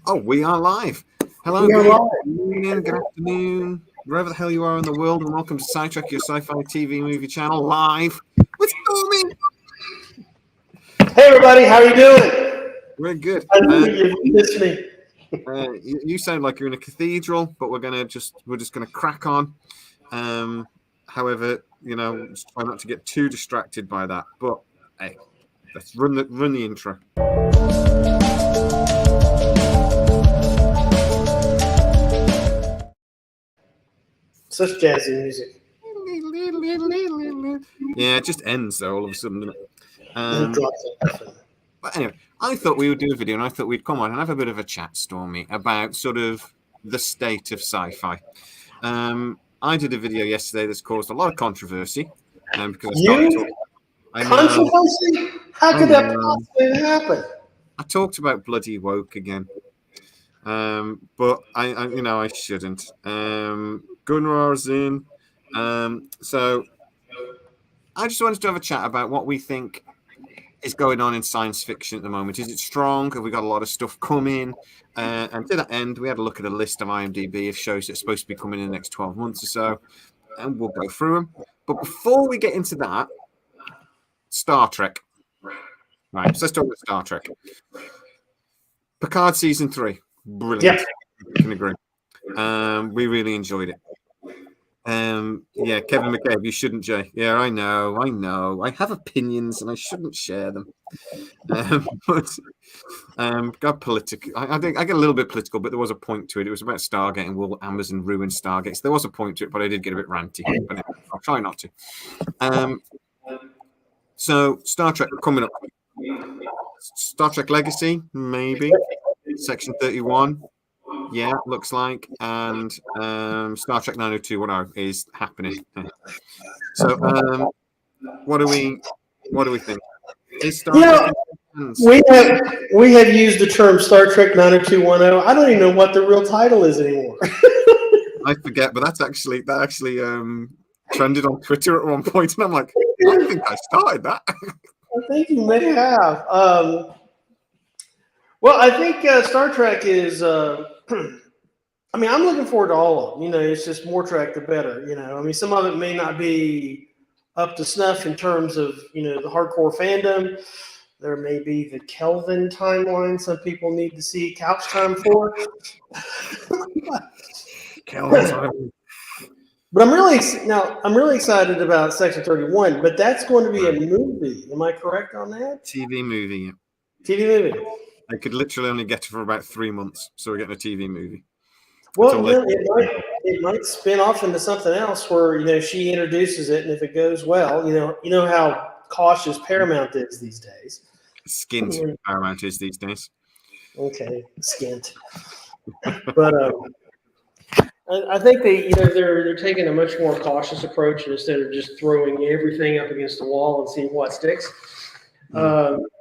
Oh, we are live. Hello, We are good live. evening, good afternoon, wherever the hell you are in the world, and welcome to Sidetrack, your sci-fi TV movie channel, live with Stormy. Hey, everybody, how you doing? We're good. I knew you missed me. You sound like you're in a cathedral, but we're just gonna crack on. However, just try not to get too distracted by that. But hey, let's run the intro. Such jazzy music. Yeah, it just ends though all of a sudden, doesn't it? It drops off. But anyway, I thought we would do a video, and I thought we'd come on and have a bit of a chat, Stormy, about sort of the state of sci-fi. I did a video yesterday that's caused a lot of controversy, because I started talking. Controversy? How could that possibly happen? I talked about bloody woke again, but I shouldn't. Gunrar's in, so I just wanted to have a chat about what we think is going on in science fiction at the moment. Is it strong? Have we got a lot of stuff coming? And to that end, we had a look at a list of IMDb of shows that's supposed to be coming in the next 12 months or so, and we'll go through them. But before we get into that, Star Trek. Right, so let's talk about Star Trek. Picard Season 3. Brilliant. Yeah. I can agree. We really enjoyed it. Yeah, Kevin McCabe, you shouldn't, Jay. Yeah, I know. I have opinions and I shouldn't share them. But got political. I think I get a little bit political, but there was a point to it. It was about Stargate and will Amazon ruin Stargate? So there was a point to it, but I did get a bit ranty. But anyway, I'll try not to. So Star Trek coming up. Star Trek Legacy, maybe. Section 31. Yeah, looks like, and Star Trek 90210 is happening. So, what do we think? Is Star Trek we have used the term Star Trek 90210. I don't even know what the real title is anymore. I forget, but that actually trended on Twitter at one point, and I'm like, I think I started that. I think you may have. Well, I think Star Trek is. I mean, I'm looking forward to all of them. It's just more Trek, the better. I mean, some of it may not be up to snuff in terms of the hardcore fandom. There may be the Kelvin timeline some people need to see couch time for. Kelvin time. But I'm really excited about Section 31. But that's going to be a movie. Am I correct on that? TV movie. TV movie. I could literally only get it for about 3 months, so we're getting a TV movie. Well, it might spin off into something else where she introduces it, and if it goes well, you know how cautious Paramount is these days. Skint Paramount is these days. Okay, skint. But I think they're taking a much more cautious approach instead of just throwing everything up against the wall and seeing what sticks,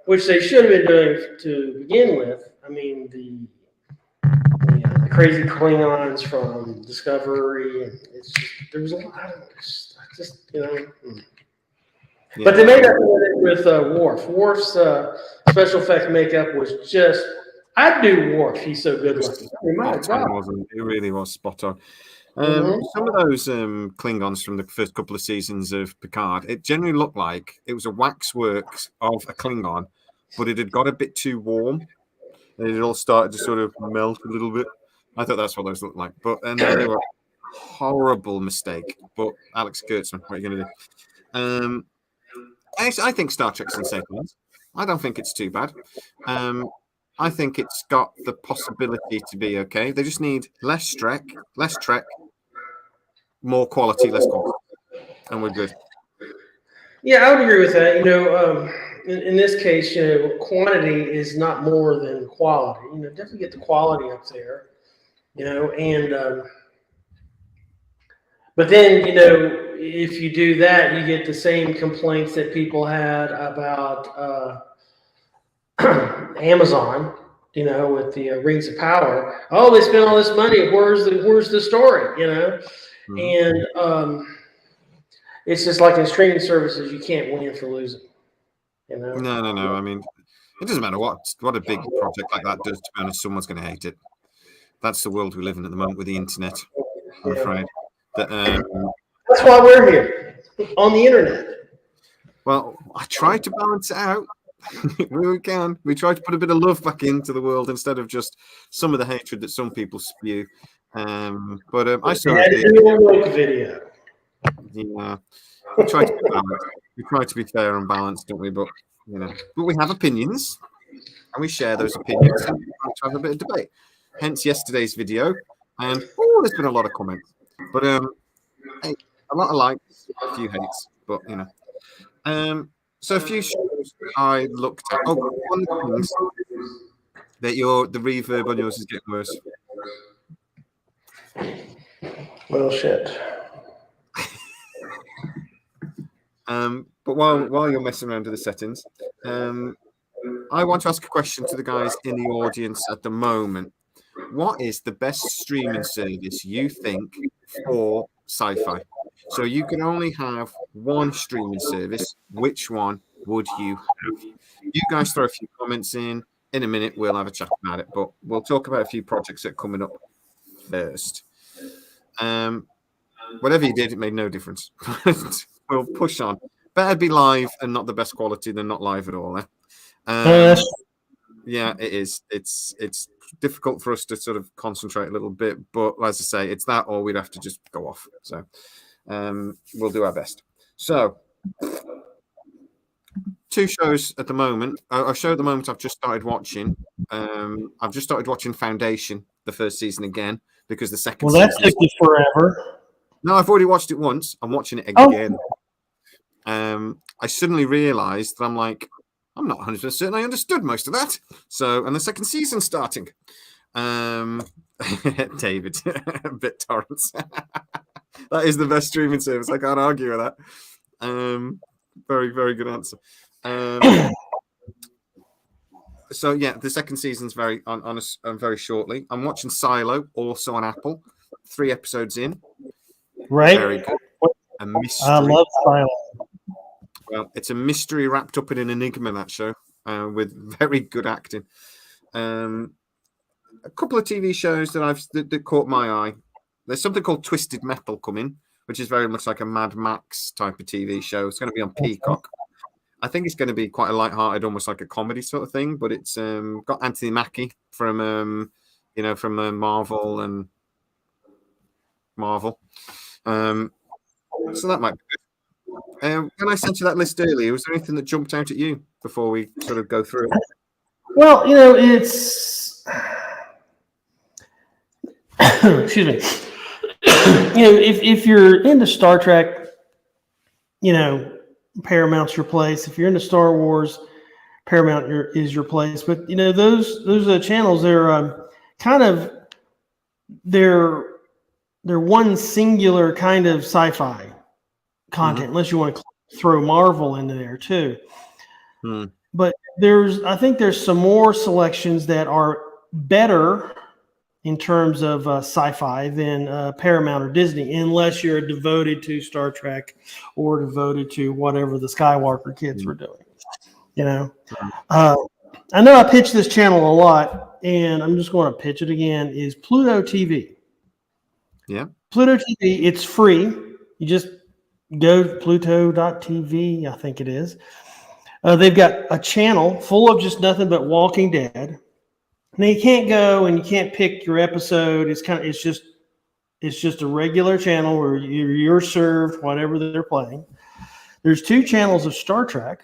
which they should have been doing to begin with. I mean, the crazy Klingons from Discovery, and there was a lot. But they made up with Worf. Worf's special effects makeup was just. I'd do Worf. He's so good looking. It really was spot on. Some of those Klingons from the first couple of seasons of Picard, it generally looked like it was a waxwork of a Klingon, but it had got a bit too warm, and it all started to sort of melt a little bit. I thought that's what those looked like, but they were a horrible mistake. But Alex Kurtzman, what are you going to do? I think Star Trek's in safe hands. I don't think it's too bad. I think it's got the possibility to be okay. They just need less Trek, more quality, less quantity, and we're good. Yeah, I would agree with that. In this case, quantity is not more than quality. Definitely get the quality up there. But then, if you do that, you get the same complaints that people had about Amazon, with the Rings of Power. Oh, they spent all this money. Where's the story? And it's just like in streaming services, you can't win for losing. No. I mean, It doesn't matter what a big project like that does. To be honest, someone's going to hate it. That's the world we live in at the moment with the internet. I'm afraid. That's why we're here on the internet. Well, I try to balance it out. We can. We try to put a bit of love back into the world instead of just some of the hatred that some people spew. I saw a video. Yeah, we try to be balanced. We try to be fair and balanced, don't we? But we have opinions, and we share those opinions, and we try to have a bit of debate. Hence yesterday's video, and there's been a lot of comments, but a lot of likes, a few hates, but so a few shows I looked at. Oh, one of the things that the reverb on yours is getting worse. Well, shit. But while you're messing around with the settings, I want to ask a question to the guys in the audience at the moment. What is the best streaming service you think for sci-fi? So you can only have one streaming service. Which one would you have? You guys throw a few comments in. In a minute, we'll have a chat about it, but we'll talk about a few projects that are coming up first. Whatever you did, it made no difference. We'll push on. Better be live and not the best quality than not live at all. Yeah, it is. It's difficult for us to sort of concentrate a little bit, but as I say, it's that or we'd have to just go off. So we'll do our best. So 2 shows at the moment. A show at the moment I've just started watching. I've just started watching Foundation, the first season again, because the second season... Well, that took you forever. No, I've already watched it once. I'm watching it again. I suddenly realised that I'm not 100% certain I understood most of that. So, and the second season's starting. David, BitTorrents. That is the best streaming service. I can't argue with that. Very, very good answer. So yeah, the second season's very very shortly. I'm watching Silo, also on Apple. 3 episodes in. Right. Very good. A mystery. I love Silo. Well, it's a mystery wrapped up in an enigma, that show, with very good acting. A couple of TV shows that caught my eye. There's something called Twisted Metal coming, which is very much like a Mad Max type of TV show. It's going to be on Peacock. I think it's going to be quite a light-hearted, almost like a comedy sort of thing. But it's got Anthony Mackie from Marvel and Marvel. So that might be good. When I sent you that list earlier, was there anything that jumped out at you before we sort of go through it? Well, it's excuse me. If you're into Star Trek, Paramount's your place. If you're into Star Wars, Paramount is your place. But those channels, they're kind of they're one singular kind of sci-fi content, unless you want to throw Marvel into there too. But I think there's some more selections that are better in terms of sci-fi than Paramount or Disney, unless you're devoted to Star Trek or devoted to whatever the Skywalker kids were doing. I know I pitch this channel a lot, and I'm just going to pitch it again, is Pluto TV. Yeah. Pluto TV, it's free. You just go to pluto.tv, I think it is. They've got a channel full of just nothing but Walking Dead. Now you can't go and you can't pick your episode. It's just a regular channel where you're served whatever they're playing. There's 2 channels of Star Trek.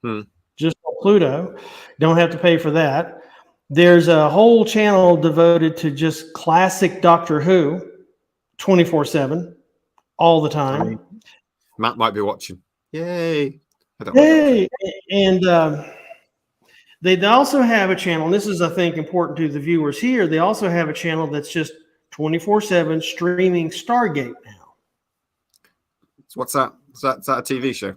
Just on Pluto. Don't have to pay for that. There's a whole channel devoted to just classic Doctor Who, 24/7, all the time. Matt might be watching. Yay! Hey, and they also have a channel, and this is, I think, important to the viewers here. They also have a channel that's just 24/7 streaming Stargate now. So what's that? Is that a TV show?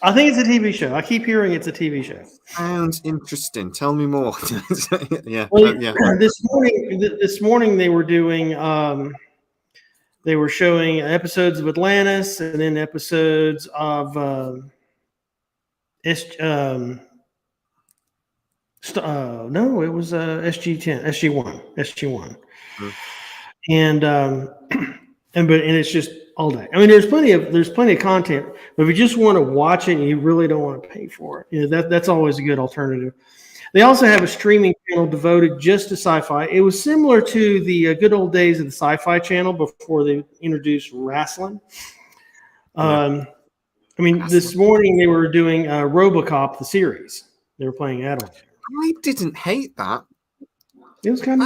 I think it's a TV show. I keep hearing it's a TV show. Sounds interesting. Tell me more. Yeah. Well, This morning they were doing. They were showing episodes of Atlantis and then episodes of No, it was SG10, SG1. Mm. And and it's just all day. I mean, there's plenty of content, but if you just want to watch it and you really don't want to pay for it, you know, that's always a good alternative. They also have a streaming channel devoted just to sci-fi. It was similar to the good old days of the Sci-Fi Channel before they introduced wrestling. I mean, this morning they were doing RoboCop the series. They were playing that on. I didn't hate that. It was okay.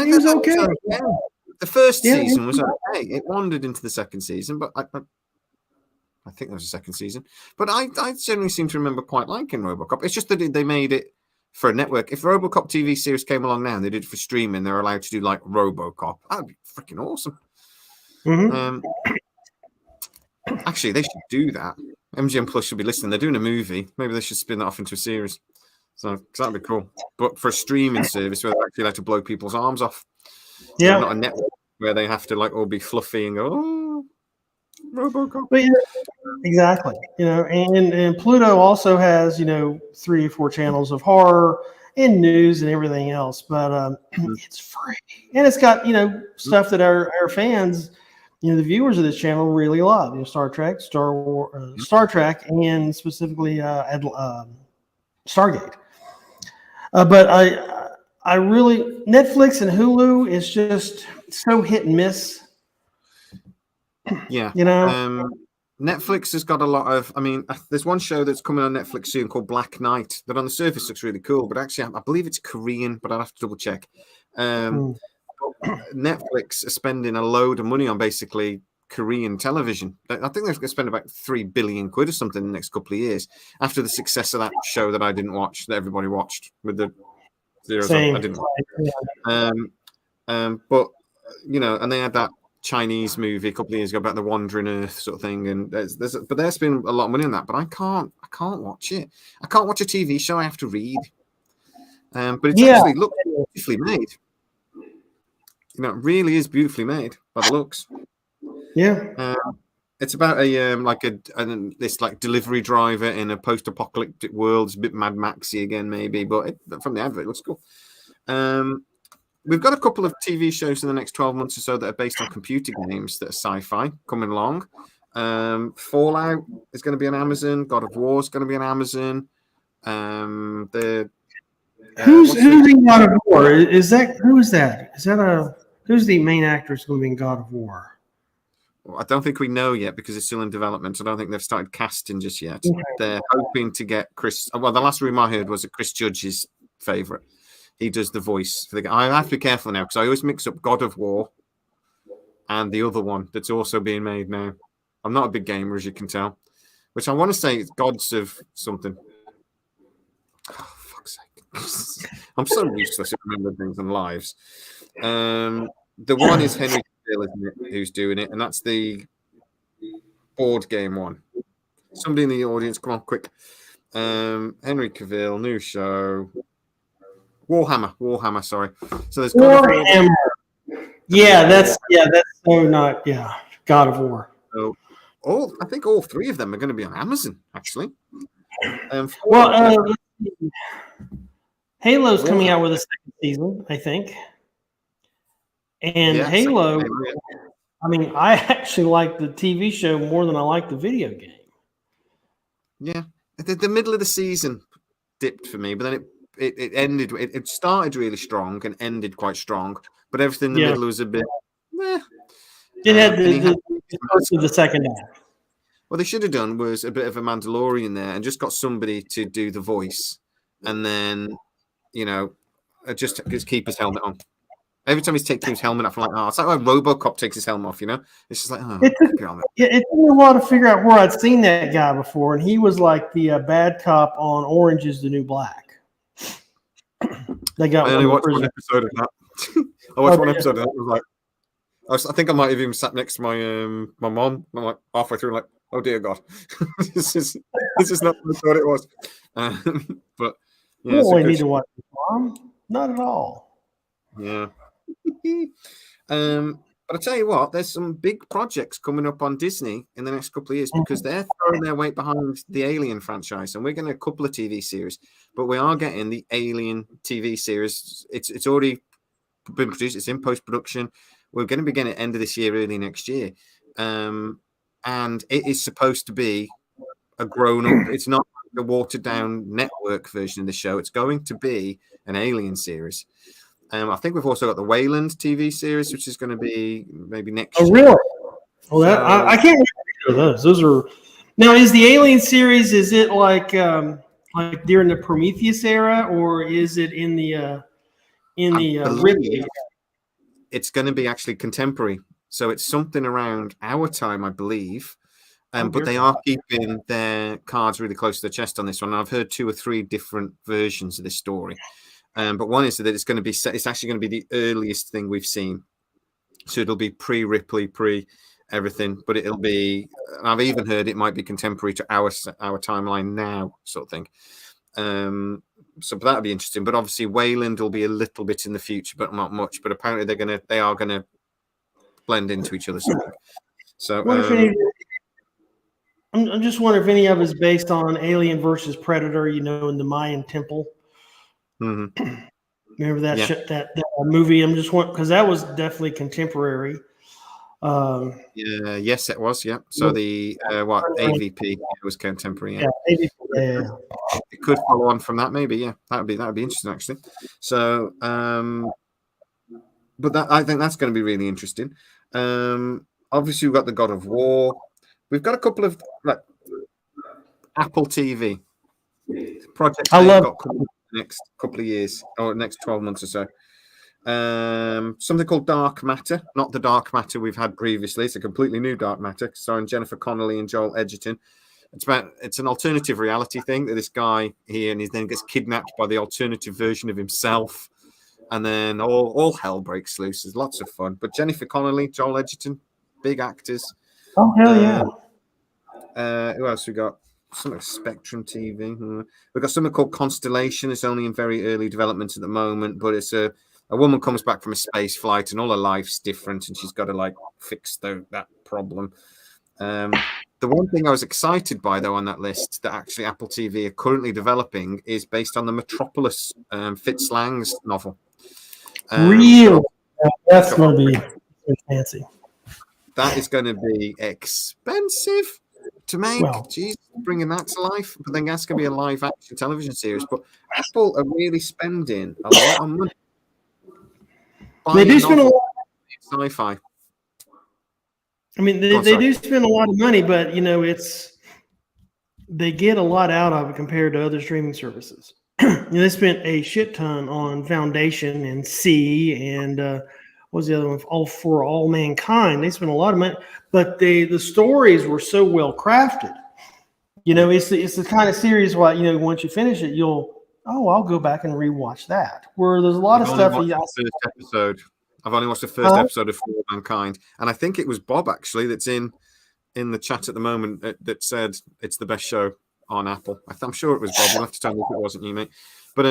The first season was okay. It wandered into the second season, but I think there was a second season. But I generally seem to remember quite liking RoboCop. It's just that they made it for a network. If RoboCop TV series came along now and they did it for streaming, they're allowed to do like RoboCop. That'd be freaking awesome. Mm-hmm. Actually, they should do that. MGM Plus should be listening. They're doing a movie. Maybe they should spin that off into a series. So that'd be cool. But for a streaming service where they actually like to blow people's arms off. Yeah. Not a network where they have to like all be fluffy and go, oh, RoboCop. But, exactly. You know, and Pluto also has, 3 or 4 channels of horror and news and everything else. But it's free. And it's got, stuff that our fans, the viewers of this channel really love. Star Trek, Star Trek, and specifically Stargate. But I really, Netflix and Hulu is just so hit and miss. Yeah. Netflix has got a lot of, there's one show that's coming on Netflix soon called Black Knight that on the surface looks really cool, but actually I believe it's Korean, but I'll have to double check. Netflix are spending a load of money on basically Korean television. I think they're going to spend about 3 billion quid or something in the next couple of years after the success of that show that I didn't watch, that everybody watched with the zeros. I didn't watch. But and they had that Chinese movie a couple of years ago about the Wandering Earth sort of thing, and but they're spending a lot of money on that. But I can't watch it. I can't watch a TV show. I have to read. But it's actually look beautifully made. It really is beautifully made by the looks. Yeah. It's about this delivery driver in a post-apocalyptic world. It's a bit Mad Maxy again, maybe, but from the advert, it looks cool. We've got a couple of TV shows in the next 12 months or so that are based on computer games that are sci-fi coming along. Fallout is going to be on Amazon. God of War is going to be on Amazon. Who's in God of War? Who is that? Who's the main actor who's going to be in God of War? I don't think we know yet because it's still in development. I don't think they've started casting just yet. Okay. They're hoping to get Chris. Well, the last rumor I heard was that Chris Judge's favorite. He does the voice for the guy. I have to be careful now because I always mix up God of War and the other one that's also being made now. I'm not a big gamer, as you can tell, which I want to say is Gods of something. Oh, fuck's sake. I'm so useless at remembering things and lives. The one is Henry Cavill, isn't it, who's doing it, and that's the board game one. Somebody in the audience, come on, quick. Henry Cavill, new show. Warhammer, sorry. So there's Warhammer. That's so not God of War. So I think all 3 of them are going to be on Amazon, actually. Halo's coming out with a second season, I think. And Halo, I actually like the TV show more than I like the video game. Yeah. The middle of the season dipped for me, but then it ended. It started really strong and ended quite strong, but everything in the middle was a bit meh. It had the second half. What they should have done was a bit of a Mandalorian there and just got somebody to do the voice, and then just keep his helmet on. Every time he's taking his helmet off, I'm like, it's like when RoboCop takes his helmet off, It's just like, it took me a while to figure out where I'd seen that guy before, and he was like the bad cop on Orange is the New Black. I only watched one episode of that. I watched one episode of that. It was like, I think I might have even sat next to my mom. I'm like halfway through, like, oh dear God, this is not what I thought it was. But you don't really need to watch it, Mom. Not at all. Yeah. But I tell you what, there's some big projects coming up on Disney in the next couple of years because they're throwing their weight behind the Alien franchise, and we're getting a couple of TV series, but we are getting the Alien TV series. It's already been produced. It's in post-production. We're going to begin at end of this year, early next year, and it is supposed to be a grown-up. It's not a watered-down network version of the show. It's going to be an Alien series. I think we've also got the Wayland TV series, which is going to be maybe next year. Oh, really? Well, that I can't remember those. Those are now. Is the Alien series? Is it like during the Prometheus era, or is it in the Ripley? It's going to be actually contemporary, so it's something around our time, I believe. But they are keeping their cards really close to the chest on this one. I've heard 2 or 3 different versions of this story. But one is that it's going to be it's actually going to be the earliest thing we've seen. So it'll be pre-Ripley, pre-everything, but it'll be, I've even heard it might be contemporary to our timeline now, sort of thing. So that'll be interesting. But obviously Wayland will be a little bit in the future, but not much. But apparently they are gonna blend into each other. So I'm just wondering if any of it's based on Alien versus Predator, in the Mayan temple. Mm-hmm. Remember that that movie? I'm just wondering because that was definitely contemporary. Yes, it was. Yeah. So the AVP was contemporary. Yeah. AVP, yeah. It could follow on from that, maybe. Yeah, that'd be interesting actually. So, but I think that's going to be really interesting. Obviously, we've got the God of War. We've got a couple of Apple TV projects. I love the next couple of years or next 12 months or so. Something called Dark Matter, not the Dark Matter we've had previously. It's a completely new Dark Matter starring Jennifer Connelly and Joel Edgerton. It's an alternative reality thing that this guy here and he then gets kidnapped by the alternative version of himself, and then all hell breaks loose. There's lots of fun. But Jennifer Connelly, Joel Edgerton, big actors. Oh hell yeah! Who else we got? Something like Spectrum TV. We've got something called Constellation. It's only in very early development at the moment, but it's a woman comes back from a space flight and all her life's different, and she's got to fix that problem. The one thing I was excited by though on that list that actually Apple TV are currently developing is based on the Metropolis Fitz Lang's novel. Real, that's going to be fancy. That is going to be expensive to make. Jeez, bringing that to life. But then that's going to be a live action television series. But Apple are really spending a lot of money. They do spend a lot. Sci-fi. I mean, they do spend a lot of money, but they get a lot out of it compared to other streaming services. They spent a shit ton on Foundation and C and what was the other one? All Mankind. They spent a lot of money, but the stories were so well crafted. It's the kind of series where once you finish it, I'll go back and rewatch that. Where there's a lot of stuff. I've only watched the first episode of For All Mankind, and I think it was Bob actually that's in the chat at the moment that said it's the best show on Apple. I'm sure it was Bob. You'll have to tell me if it wasn't you, mate. But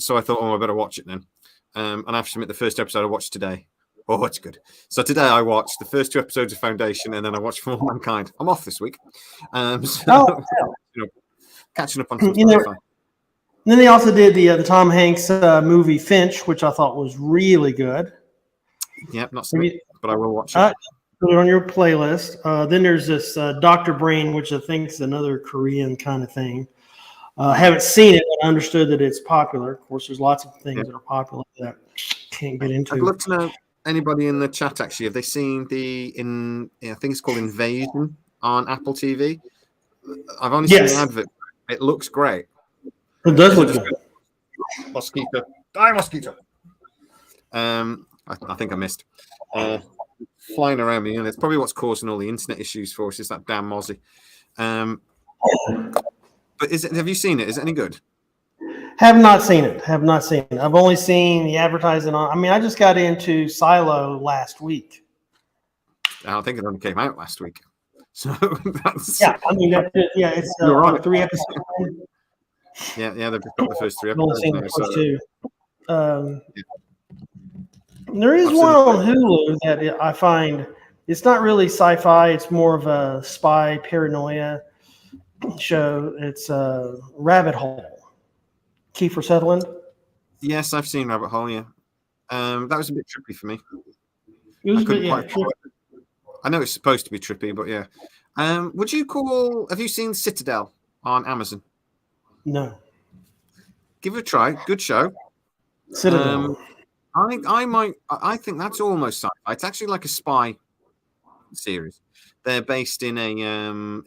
so I thought, I better watch it then. And I have to admit, the first episode I watched today. Oh, it's good. So today I watched the first 2 episodes of Foundation, and then I watched For All Mankind. I'm off this week. Catching up on some Sci-fi. And then they also did the Tom Hanks movie Finch, which I thought was really good. Yep, not seen it, but I will watch it. Put it on your playlist. Then there's this Dr. Brain, which I think is another Korean kind of thing. Haven't seen it, but I understood that it's popular. Of course, there's lots of things that are popular that I can't get into. I'd love to know anybody in the chat actually. Have they seen I think it's called Invasion on Apple TV? I've only seen the advert. It looks great. It does look good. Mosquito. Die, mosquito. I think I missed. Flying around me, and it's probably what's causing all the internet issues for us. Is that damn Mozzie? But have you seen it? Is it any good? Have not seen it. I've only seen the advertising on. I mean, I just got into Silo last week. I think it only came out last week. So that's it's right. 3 episodes. Yeah, they've got the first 3 episodes. I've only seen the first 2. There is one on Hulu that I find it's not really sci-fi. It's more of a spy paranoia show. It's Rabbit Hole. Kiefer Sutherland. Yes, I've seen Rabbit Hole. Yeah, that was a bit trippy for me. It was I couldn't yeah, quite follow it. I know it's supposed to be trippy, but yeah. Would you call? Have you seen Citadel on Amazon? No. Give it a try. Good show. Citadel. I think that's almost sci-fi. It's actually like a spy series. They're based in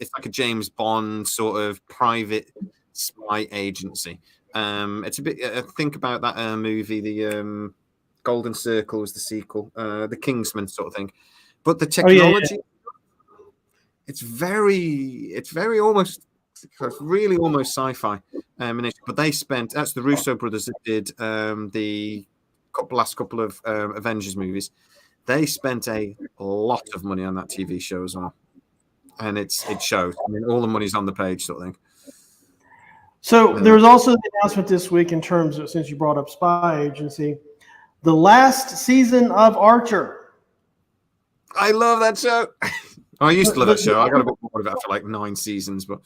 it's like a James Bond sort of private spy agency. It's a bit. Think about that movie, the Golden Circle was the sequel, the Kingsman sort of thing. But the technology, it's very almost, really almost sci-fi. But they spent. That's the Russo brothers that did the last couple of Avengers movies. They spent a lot of money on that TV show as well, and it shows. I mean, all the money's on the page, sort of thing. So there was also the announcement this week in terms of, since you brought up spy agency, the last season of Archer. I love that show. I used to love that show. I got a bit bored of it after like 9 seasons, but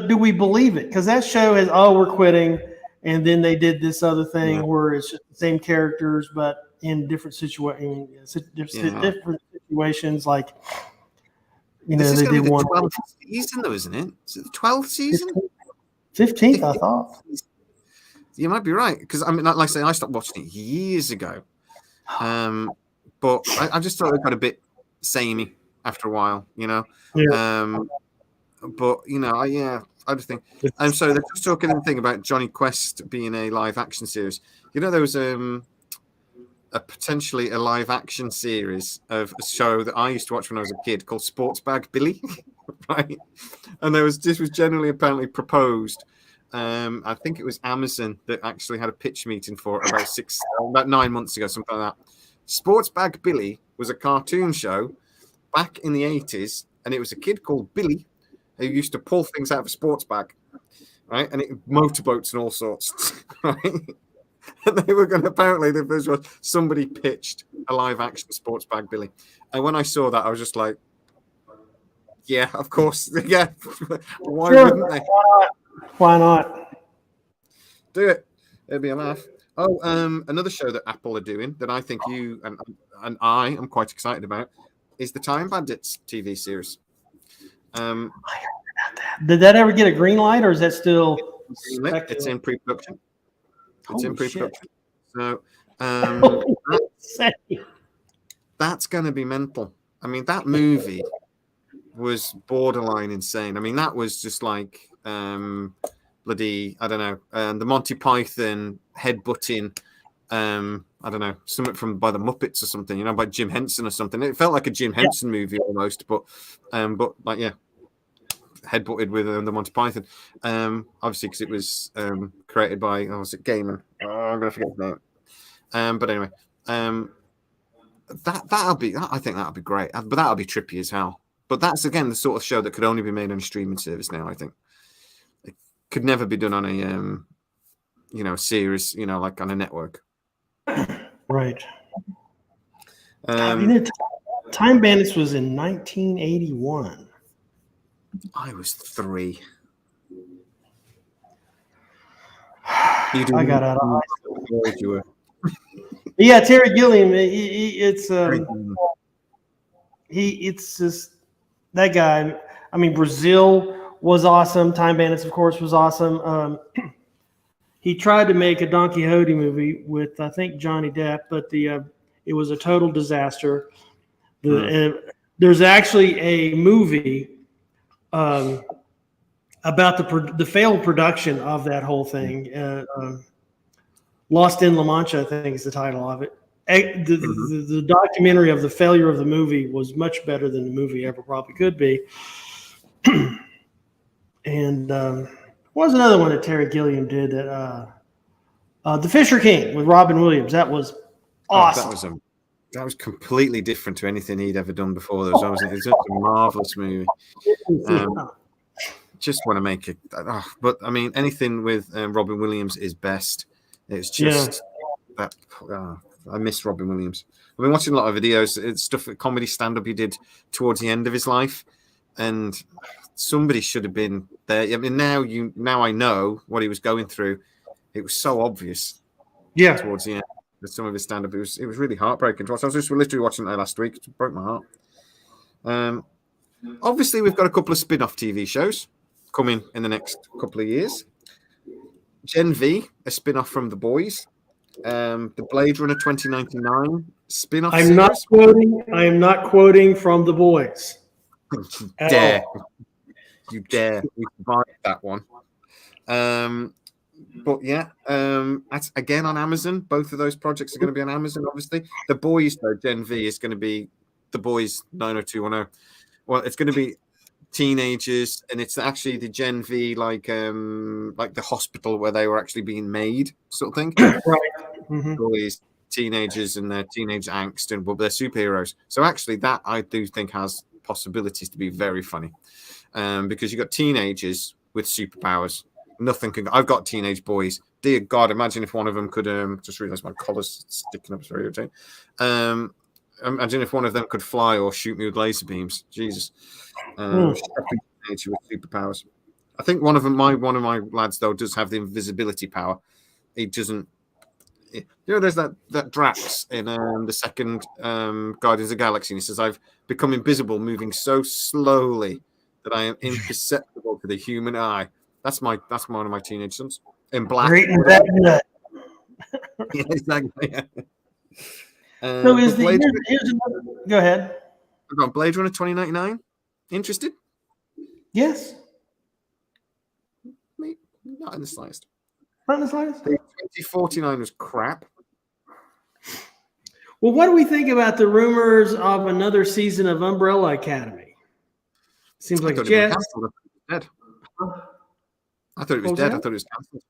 do we believe it? Because that show has we're quitting, and then they did this other thing where it's just the same characters but in different situations. Different situations, like they did one 12th season, though, isn't it? Is it the 12th season? 15th, I thought. You might be right, because I mean, like I say, I stopped watching it years ago. But I just thought it got a bit samey after a while, Yeah. But I just think. So they're just talking the thing about Johnny Quest being a live action series. There was potentially a live action series of a show that I used to watch when I was a kid called Sports Bag Billy, right? And this was generally apparently proposed. I think it was Amazon that actually had a pitch meeting for it about 9 months ago, something like that. Sports Bag Billy was a cartoon show back in the 80s, and it was a kid called Billy who used to pull things out of a sports bag, right? And motorboats and all sorts, right? And they were going to, apparently, somebody pitched a live action Sports Bag Billy. And when I saw that, I was just like, yeah, of course. Yeah. Why wouldn't they? Why not? Do it. It'd be a laugh. Oh, another show that Apple are doing that I think you and I am quite excited about is the Time Bandits TV series. I heard about that. Did that ever get a green light, or is that still? It's in pre-production. It's in pre-production. So that's going to be mental. I mean, that movie was borderline insane. I mean, that was just like bloody, I don't know, the Monty Python headbutting, I don't know, something by the Muppets or something, by Jim Henson or something. It felt like a Jim Henson movie almost, but like, yeah, headbutted with the Monty Python. Obviously, because it was created by, was it Gaiman? I'm going to forget the name. But anyway, I think that'll be great, but that'll be trippy as hell. But that's, again, the sort of show that could only be made on a streaming service now, I think. Could never be done on a series, like on a network. Right. Time Bandits was in 1981. I was 3. I got out of high school. Yeah, Terry Gilliam. It's just that guy. I mean, Brazil was awesome. Time Bandits, of course, was awesome. He tried to make a Don Quixote movie with, I think, Johnny Depp, but it was a total disaster. There's actually a movie about the failed production of that whole thing. Lost in La Mancha, I think, is the title of it. The documentary of the failure of the movie was much better than the movie ever probably could be. And what was another one that Terry Gilliam did? That The Fisher King with Robin Williams. That was awesome. That was completely different to anything he'd ever done before. It was just a marvelous movie. Just want to make it. But I mean, anything with Robin Williams is best. It's just that I miss Robin Williams. I've been watching a lot of videos. It's stuff, comedy stand-up he did towards the end of his life, and somebody should have been there. I mean, now I know what he was going through. It was so obvious. Yeah. Towards the end of some of his stand-up, it was really heartbreaking to watch. I was just literally watching it last week. It broke my heart. Obviously, we've got a couple of spin-off TV shows coming in the next couple of years. Gen V, a spin-off from The Boys. The Blade Runner 2099 spin-off I am not quoting from The Boys. You dare. You dare. We survived that one. But yeah, that's again on Amazon. Both of those projects are going to be on Amazon, obviously. The Boys, though, Gen V is going to be The Boys 90210. Well, it's going to be teenagers, and it's actually the Gen V, like the hospital where they were actually being made, sort of thing. Right. Mm-hmm. Boys, teenagers, and their teenage angst, and they're superheroes. So actually, that I do think has possibilities to be very funny, because you got teenagers with superpowers. Nothing can. I've got teenage boys. Dear God, imagine if one of them could. Just realised my collar's sticking up. It's very irritating. Imagine if one of them could fly or shoot me with laser beams. Jesus. Teenager with superpowers. I think one of my lads though does have the invisibility power. He doesn't. You know, there's that Drax in the second Guardians of the Galaxy. And he says, "I've become invisible, moving so slowly that I am imperceptible to the human eye." That's one of my teenage sons in black. Yeah, exactly. Yeah. So go ahead. I've got Blade Runner 2099. Interested? Yes. Not in the slightest. Not in the slightest. 2049 was crap. Well, what do we think about the rumors of another season of Umbrella Academy? Seems like it's dead. I thought it was dead. I thought it was cancelled.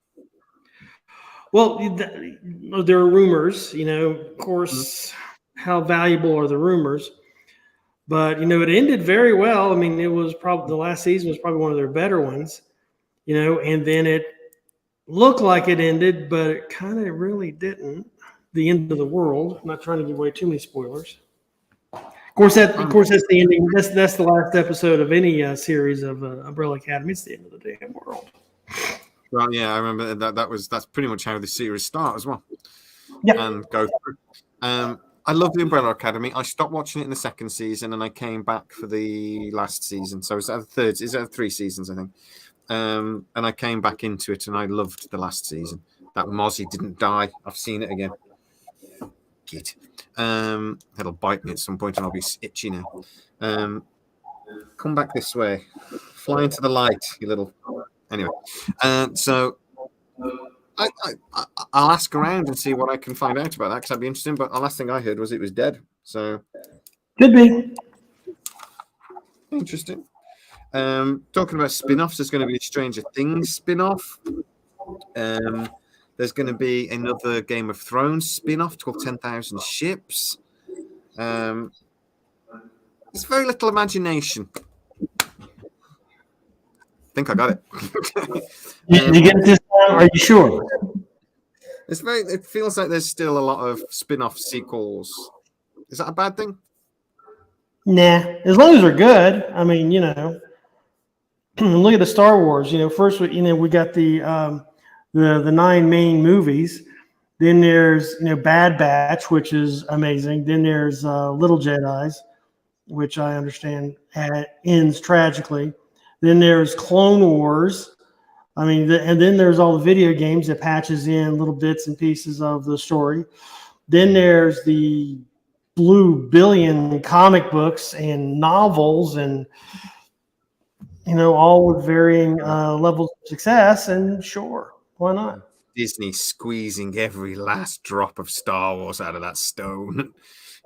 Well, there are rumors, of course, how valuable are the rumors? But, it ended very well. I mean, it was probably the last season was probably one of their better ones, and then it looked like it ended, but it kind of really didn't. The end of the world. I'm not trying to give away too many spoilers. Of course, that's the ending. That's the last episode of any series of Umbrella Academy. It's the end of the damn world. Well, yeah, I remember that's pretty much how the series starts as well. Yeah, and go through. I love the Umbrella Academy. I stopped watching it in the second season, and I came back for the last season. So it's at the third. Is that 3 seasons? I think. And I came back into it, and I loved the last season. That Mozzie didn't die. I've seen it again. Git. It'll bite me at some point, and I'll be itchy now. Come back this way. Fly into the light, you little. Anyway, so I'll ask around and see what I can find out about that, because that'd be interesting. But the last thing I heard was it was dead. So could be interesting. Talking about spin-offs, there's going to be a Stranger Things spin-off. There's going to be another Game of Thrones spin-off called 10,000 Ships. There's very little imagination. I think I got it. You get it this time? Are you sure? It feels like there's still a lot of spin-off sequels. Is that a bad thing? Nah, as long as they're good. I mean, look at the Star Wars. First, we got the 9 main movies. Then there's Bad Batch, which is amazing. Then there's Little Jedis, which I understand ends tragically. Then there's Clone Wars. I mean, and then there's all the video games that patches in little bits and pieces of the story. Then there's the Blue Billion comic books and novels, and all with varying levels of success. And sure, why not? Disney squeezing every last drop of Star Wars out of that stone.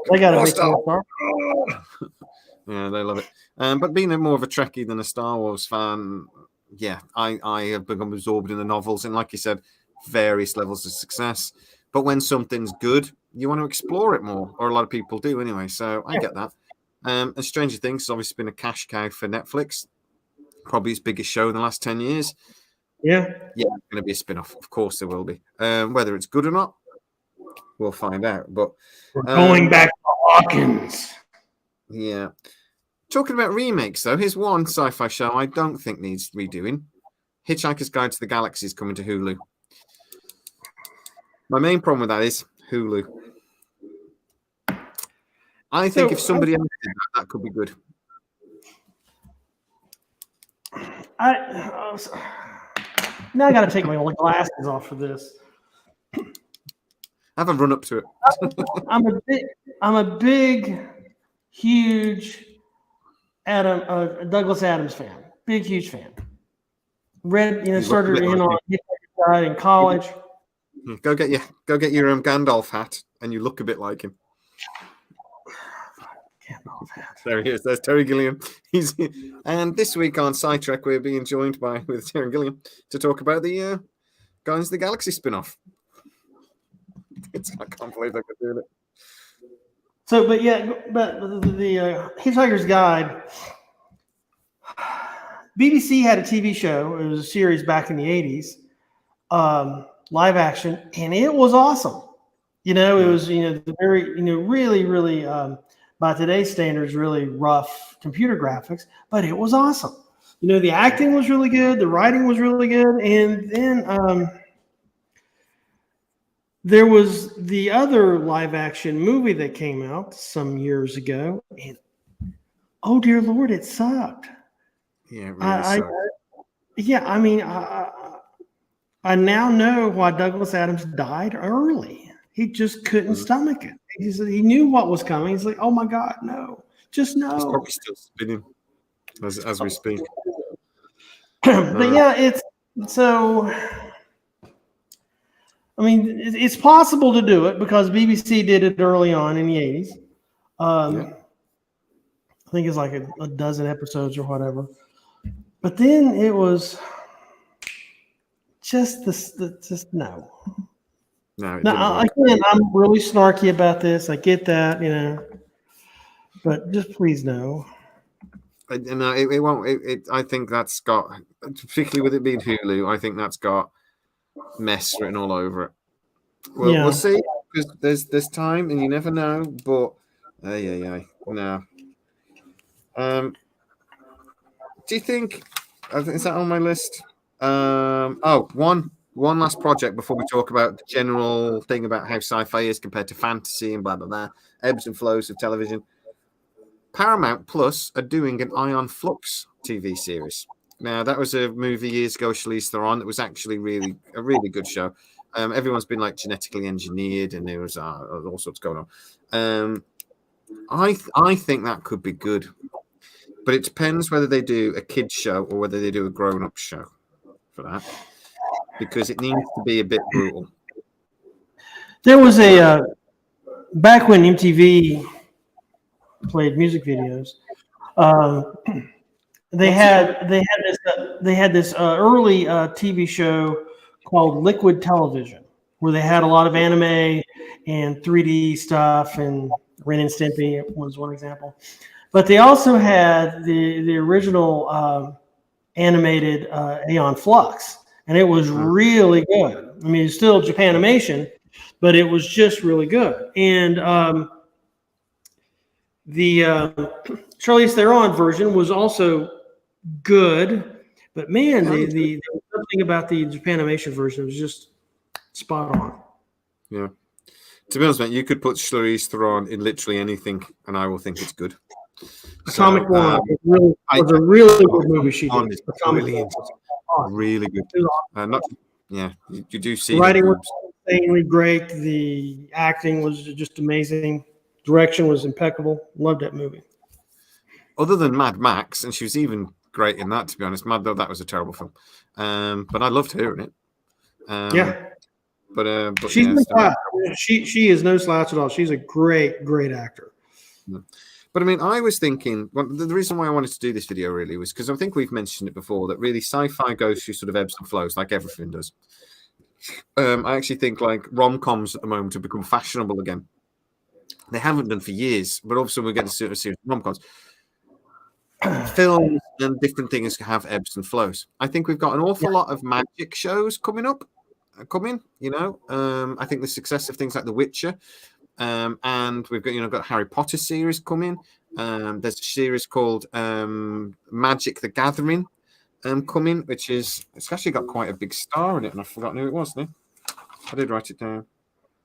They got to make Star Wars. Yeah, they love it. But being more of a Trekkie than a Star Wars fan, yeah, I have become absorbed in the novels, and like you said, various levels of success. But when something's good, you want to explore it more, or a lot of people do anyway. So I get that. And Stranger Things has obviously been a cash cow for Netflix, probably its biggest show in the last 10 years. Yeah, it's going to be a spin-off. Of course, there will be. Whether it's good or not, we'll find out. But we're going back to Hawkins. Yeah. Talking about remakes, though, here's one sci-fi show I don't think needs redoing. Hitchhiker's Guide to the Galaxy is coming to Hulu. My main problem with that is Hulu. I think if somebody else did that, that could be good. Now I got to take my glasses off for this. Have a run up to it. I'm a big, huge Douglas Adams fan. Big, huge fan. Started in on Hitchhiker in college. Go get your Gandalf hat, and you look a bit like him. There he is. There's Terry Gilliam. And this week on Sidetrack, we're being joined with Terry Gilliam to talk about the Guardians of the Galaxy spin-off. I can't believe they're doing it. So, but the Hitchhiker's Guide. BBC had a TV show. It was a series back in the 80s, live action, and it was awesome. It was the very really really by today's standards really rough computer graphics, but it was awesome. The acting was really good, the writing was really good, and then there was the other live action movie that came out some years ago, and oh dear Lord, it sucked. Yeah, it really sucked. I now know why Douglas Adams died early. He just couldn't stomach it. He knew what was coming. He's like, oh my God, no, just no. He's probably still spinning as we speak. But yeah, it's so. It's possible to do it because BBC did it early on in the 80s. I think it's like a dozen episodes or whatever. But then it was just no. No, again, I'm really snarky about this. I get that, but just please no. No, it won't. I think that's got, particularly with it being Hulu, I think that's got mess written all over it. We'll see, because there's time and you never know. But no. Do you think? Is that on my list? One last project before we talk about the general thing about how sci-fi is compared to fantasy and blah blah blah, ebbs and flows of television. Paramount Plus are doing an Aeon Flux TV series. Now, that was a movie years ago, Charlize Theron. It was actually a really good show. Everyone's been like genetically engineered, and there was all sorts going on. I think that could be good, but it depends whether they do a kids show or whether they do a grown-up show for that, because it needs to be a bit brutal. There was back when MTV played music videos. They had this early TV show called Liquid Television, where they had a lot of anime and 3D stuff, and Ren and Stimpy was one example. But they also had the original animated Aeon Flux, and it was really good. It's still Japanimation, but it was just really good. And the Charlize Theron version was also good, but man, the something about the Japanimation version was just spot on. Yeah, to be honest, mate, you could put Charlize Theron in literally anything, and I will think it's good. Atomic Blonde was a really good movie. She did. Really good. You do see the writing was insanely great. The acting was just amazing. Direction was impeccable. Loved that movie. Other than Mad Max, and she was even great in that, to be honest. Though that was a terrible film, but I loved her in it. But she's no slouch. She is no slouch at all. She's a great actor. But I was thinking, the reason why I wanted to do this video really was because I think we've mentioned it before, that really sci-fi goes through sort of ebbs and flows, like everything does. I actually think like rom-coms at the moment have become fashionable again. They haven't done for years, but obviously we're getting a series of rom-coms. Films and different things have ebbs and flows. I think we've got an awful lot of magic shows coming up. coming. I think the success of things like The Witcher, and we've got Harry Potter series coming. There's a series called Magic: The Gathering coming, which it's actually got quite a big star in it, and I've forgotten who it was now. I did write it down.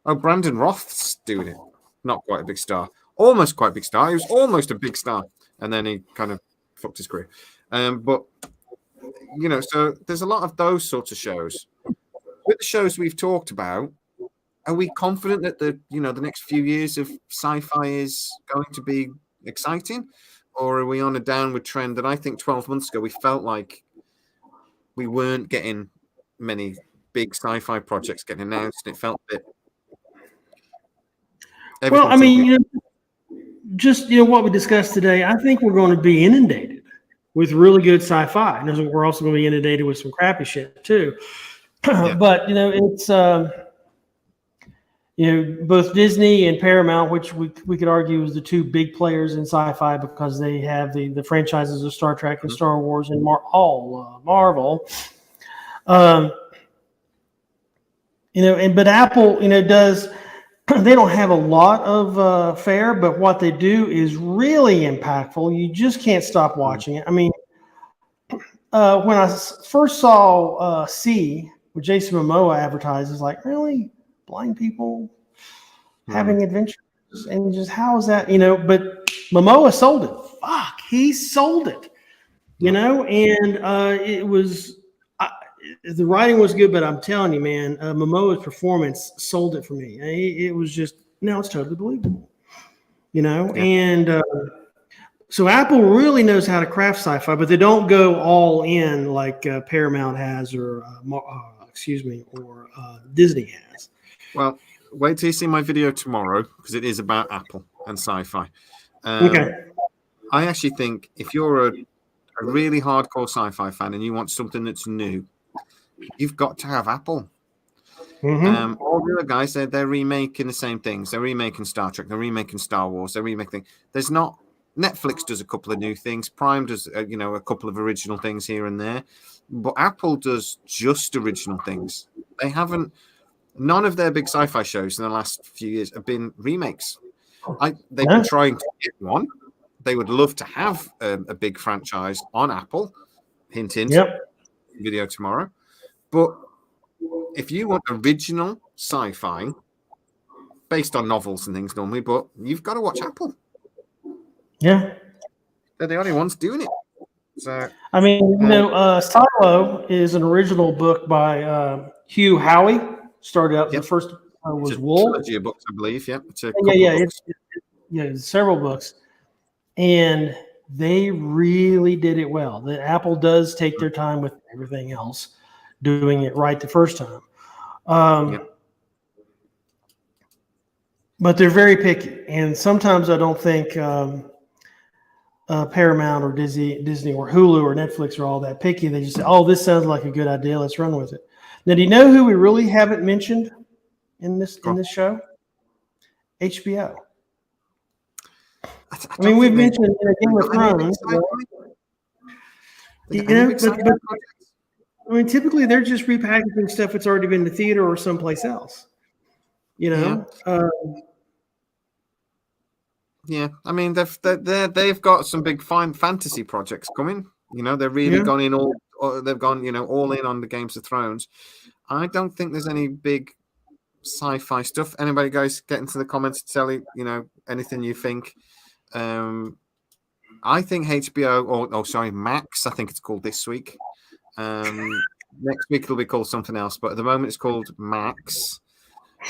Oh, Brandon Roth's doing it. Not quite a big star. Almost quite a big star. He was almost a big star, and then he kind of fucked his career. But so there's a lot of those sorts of shows. With the shows we've talked about, are we confident that the next few years of sci-fi is going to be exciting, or are we on a downward trend? That I think 12 months ago we felt like we weren't getting many big sci-fi projects getting announced, and it felt a bit. Well, I mean, just what we discussed today, I think we're going to be inundated with really good sci-fi, and we're also going to be inundated with some crappy shit too. Yeah. But it's both Disney and Paramount, which we could argue is the two big players in sci-fi because they have the franchises of Star Trek and Star Wars and Marvel. But Apple, does. They don't have a lot of fare, but what they do is really impactful. You just can't stop watching it. I mean, when I first saw C, with Jason Momoa advertises, like, really? Blind people having adventures? And just how is that? But Momoa sold it. Fuck, he sold it. And it was... the writing was good, but I'm telling you, man, Momoa's performance sold it for me. It was just, it's totally believable, And so Apple really knows how to craft sci-fi, but they don't go all in like Paramount has, or Disney has. Well, wait till you see my video tomorrow, because it is about Apple and sci-fi. Okay. I actually think if you're a really hardcore sci-fi fan and you want something that's new, you've got to have Apple. Mm-hmm. All the other guys, they're remaking the same things. They're remaking Star Trek. They're remaking Star Wars. They're remaking. There's not. Netflix does a couple of new things. Prime does, a couple of original things here and there. But Apple does just original things. They haven't. None of their big sci-fi shows in the last few years have been remakes. They've been trying to get one. They would love to have a big franchise on Apple. Hint, hint. Yep. Video tomorrow. But if you want original sci-fi based on novels and things normally, but you've got to watch Apple. Yeah. They're the only ones doing it. So I mean, Silo is an original book by Hugh Howey. Started out the first was Wool. Trilogy of books, I believe. Yeah. It's it's several books. And they really did it well. The Apple does take their time with everything else, doing it right the first time. But they're very picky. And sometimes I don't think Paramount or Disney or Hulu or Netflix are all that picky. They just say, oh, this sounds like a good idea. Let's run with it. Now, do you know who we really haven't mentioned in this show? HBO. I mean, we've mentioned Game of Thrones. But I mean, typically they're just repackaging stuff that's already been in the theater or someplace else. Yeah. I mean, they've got some big fine fantasy projects coming. They're really gone in all. They've gone, all in on the Games of Thrones. I don't think there's any big sci-fi stuff. Anybody, guys, get into the comments and tell me, anything you think. I think HBO, Max, I think it's called this week. Next week it'll be called something else, but at the moment it's called Max.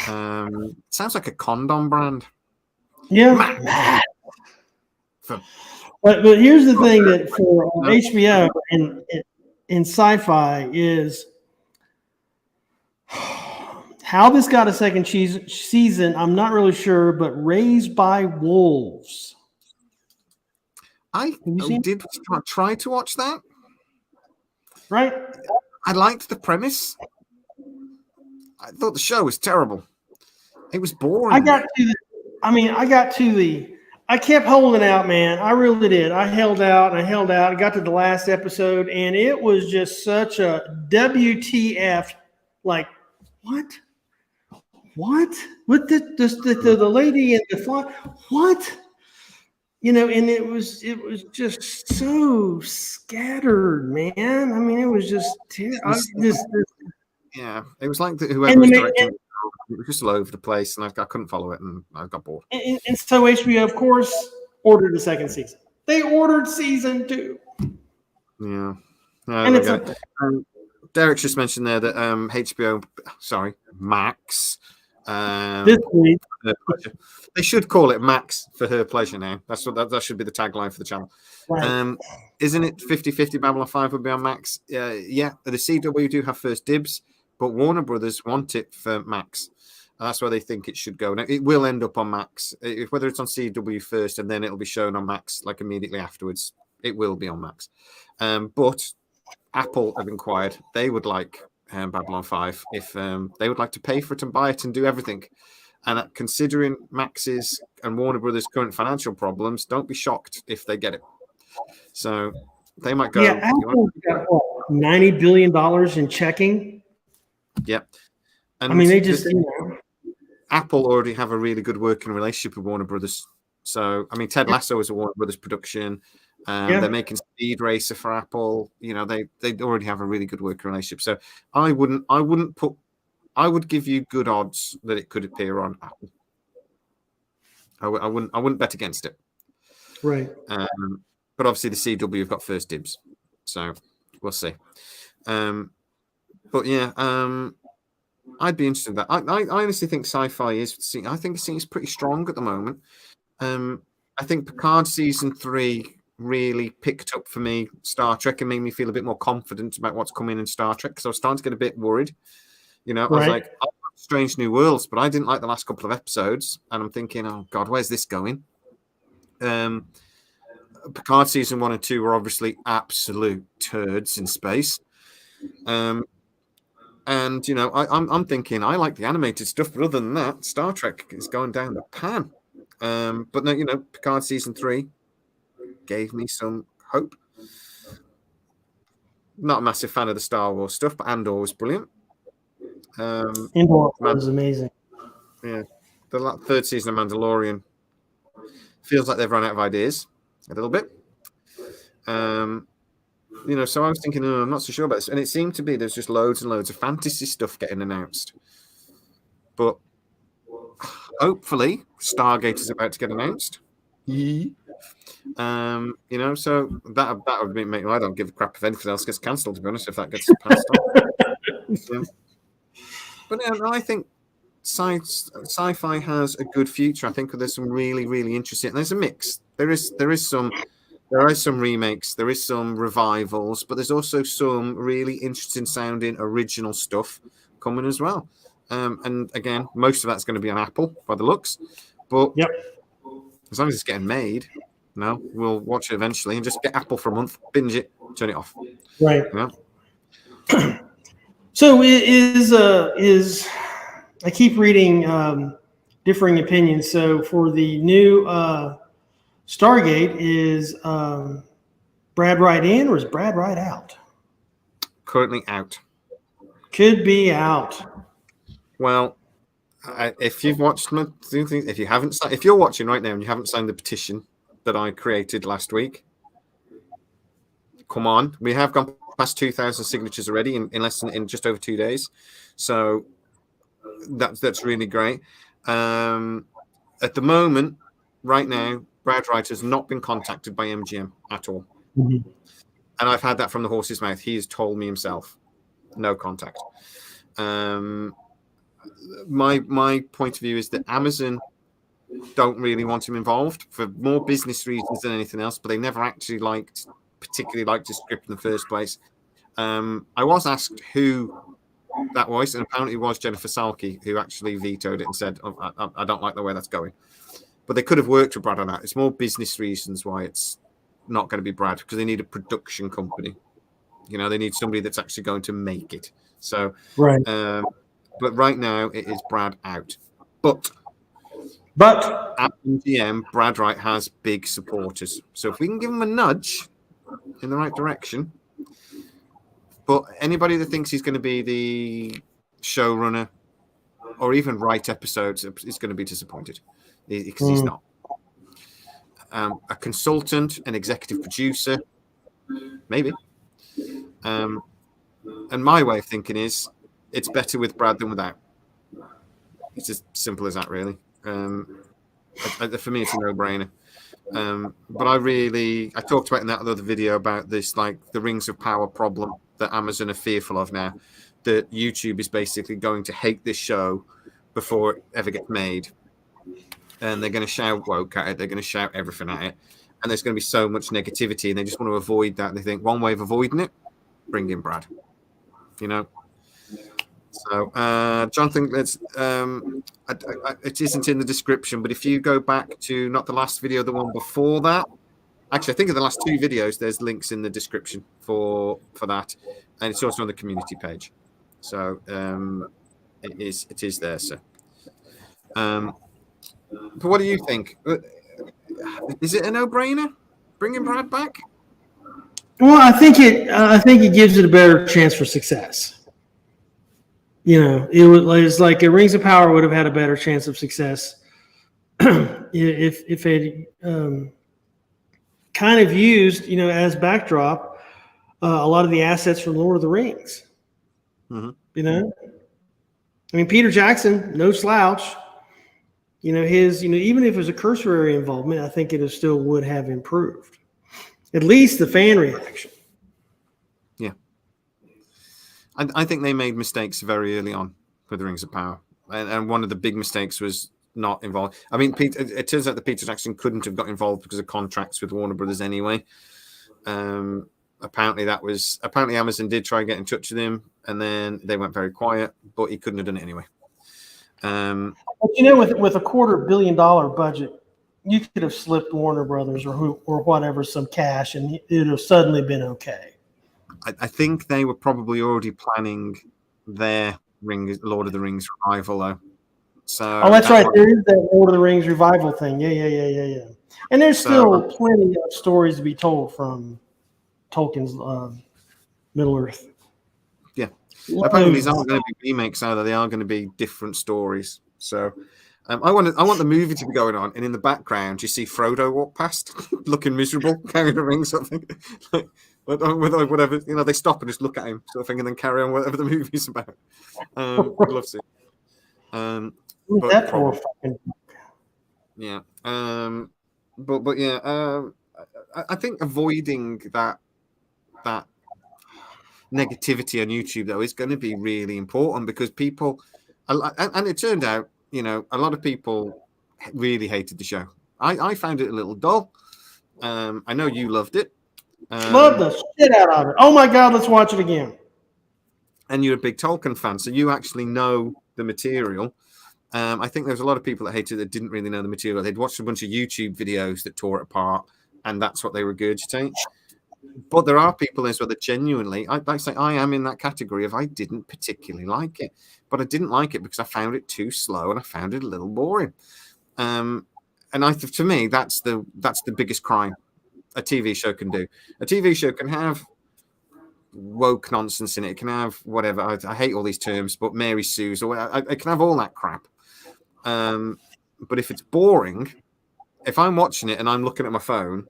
Sounds like a condom brand. Yeah. But here's the thing that for HBO in sci-fi is how this got a second season. I'm not really sure, but Raised by Wolves. I did try to watch that. Right. I liked the premise. I thought the show was terrible. It was boring. I kept holding out, man. I really did. I held out. I got to the last episode, and it was just such a WTF, like, what? With the lady in the font? What? And it was just so scattered, man. I mean, it was just Yeah, it was like whoever and was the directing it was just all over the place, and I couldn't follow it, and I got bored. and so HBO, of course, ordered a second season. They ordered season 2. Yeah, and it's Derek's just mentioned there that HBO, sorry, Max. This week. They should call it Max for her pleasure now. That should be the tagline for the channel. Right. Isn't it 50-50 Babylon 5 would be on Max? Yeah, the CW do have first dibs, but Warner Brothers want it for Max. And that's where they think it should go. Now, it will end up on Max. Whether it's on CW first and then it'll be shown on Max like immediately afterwards, it will be on Max. But Apple have inquired. They would like Babylon 5 if they would like to pay for it and buy it and do everything. And considering Max's and Warner Brothers' current financial problems, don't be shocked if they get it. So they might go. Yeah, Apple's got $90 billion in checking. Yep. And I mean, they just Apple already have a really good working relationship with Warner Brothers. So I mean, Ted Lasso is a Warner Brothers production. They're making Speed Racer for Apple. They already have a really good working relationship. So I would give you good odds that it could appear on Apple. I wouldn't bet against it. Right. But obviously the CW have got first dibs, so we'll see. But yeah, I'd be interested in that. I honestly think Sci-fi is. I think it's pretty strong at the moment. I think Picard season 3 really picked up for me Star Trek and made me feel a bit more confident about what's coming in Star Trek, because I was starting to get a bit worried. I was like, oh, Strange New Worlds, but I didn't like the last couple of episodes, and I'm thinking, oh God, where's this going? Picard season 1 and 2 were obviously absolute turds in space. And I'm thinking I like the animated stuff, but other than that, Star Trek is going down the pan. But no, Picard season 3 gave me some hope. Not a massive fan of the Star Wars stuff, but Andor was brilliant. Andor was amazing. Yeah, the third season of Mandalorian feels like they've run out of ideas a little bit. So I was thinking, I'm not so sure about this, and it seemed to be there's just loads and loads of fantasy stuff getting announced. But hopefully, Stargate is about to get announced. So that would make. I don't give a crap if anything else gets cancelled. To be honest, if that gets passed on. But I think sci-fi has a good future. I think there's some really, really interesting. There's a mix. There are some remakes. There is some revivals, but there's also some really interesting sounding original stuff coming as well. And again, most of that's going to be on Apple by the looks. But as long as it's getting made, we'll watch it eventually and just get Apple for a month, binge it, turn it off. Right. So I keep reading differing opinions. So for the new Stargate, is Brad Wright in or is Brad Wright out? Currently out. Could be out. Well, if you've watched, if you're watching right now and you haven't signed the petition that I created last week, come on. We have gone past 2,000 signatures already in just over 2 days. So that's really great. At the moment, right now, Brad Wright has not been contacted by MGM at all. Mm-hmm. And I've had that from the horse's mouth. He has told me himself, no contact. My point of view is that Amazon don't really want him involved for more business reasons than anything else, but they never actually particularly liked his script in the first place. I was asked who that was, and apparently it was Jennifer Salke who actually vetoed it and said, I don't like the way that's going. But they could have worked with Brad on that. It's more business reasons why it's not going to be Brad, because they need a production company. They need somebody that's actually going to make it. So, right. But right now it is Brad out. But at MGM, Brad Wright has big supporters. So if we can give him a nudge in the right direction. But anybody that thinks he's going to be the showrunner or even write episodes is going to be disappointed because he's not. A consultant, an executive producer, maybe. And my way of thinking is it's better with Brad than without. It's as simple as that, really. For me, it's a no-brainer. But I talked about in that other video about this, like the Rings of Power problem that Amazon are fearful of now, that YouTube is basically going to hate this show before it ever gets made. And they're going to shout woke at it. They're going to shout everything at it. And there's going to be so much negativity, and they just want to avoid that. They think one way of avoiding it, bring in Brad. You know? So, Jonathan, it isn't in the description, but if you go back to not the last video, the one before that, actually, I think of the last two videos, there's links in the description for that, and it's also on the community page. So, it is there, sir. But what do you think? Is it a no-brainer bringing Brad back? Well, I think it gives it a better chance for success. You know, it's like a Rings of Power would have had a better chance of success if it kind of used, you know, as backdrop a lot of the assets from Lord of the Rings. Mm-hmm. You know, I mean, Peter Jackson, no slouch. You know, even if it was a cursory involvement, I think it still would have improved. At least the fan reaction. Yeah. I think they made mistakes very early on with the Rings of Power. And one of the big mistakes was not involved. I mean, it turns out that Peter Jackson couldn't have got involved because of contracts with Warner Brothers anyway. Apparently Amazon did try and get in touch with him, and then they went very quiet, but he couldn't have done it anyway. But you know, with a $250 million budget, you could have slipped Warner Brothers or whatever some cash, and it would have suddenly been okay. I think they were probably already planning their Lord of the Rings revival, though. So that's right. There is that Lord of the Rings revival thing. Yeah. And there's still plenty of stories to be told from Tolkien's Middle Earth. Yeah. Apparently these aren't going to be remakes either. They are going to be different stories. So I want the movie to be going on, and in the background you see Frodo walk past, looking miserable, carrying a ring, something like whatever. You know, they stop and just look at him, sort of thing, and then carry on whatever the movie's about. I'd love to. But that poor fucking. Yeah. But yeah. I think avoiding that negativity on YouTube though is going to be really important, because people, and it turned out, you know, a lot of people really hated the show. I found it a little dull. I know you loved it. Love the shit out of it. Oh my God, let's watch it again. And you're a big Tolkien fan, so you actually know the material. I think there's a lot of people that hated it that didn't really know the material. They'd watched a bunch of YouTube videos that tore it apart, and that's what they regurgitate. But there are people as well that genuinely, I say, I am in that category of I didn't particularly like it, but I didn't like it because I found it too slow and I found it a little boring. And to me, that's the biggest crime a TV show can do. A TV show can have woke nonsense in it. It can have whatever. I hate all these terms, but Mary Sue's, or it can have all that crap. But if it's boring, if I'm watching it and I'm looking at my phone,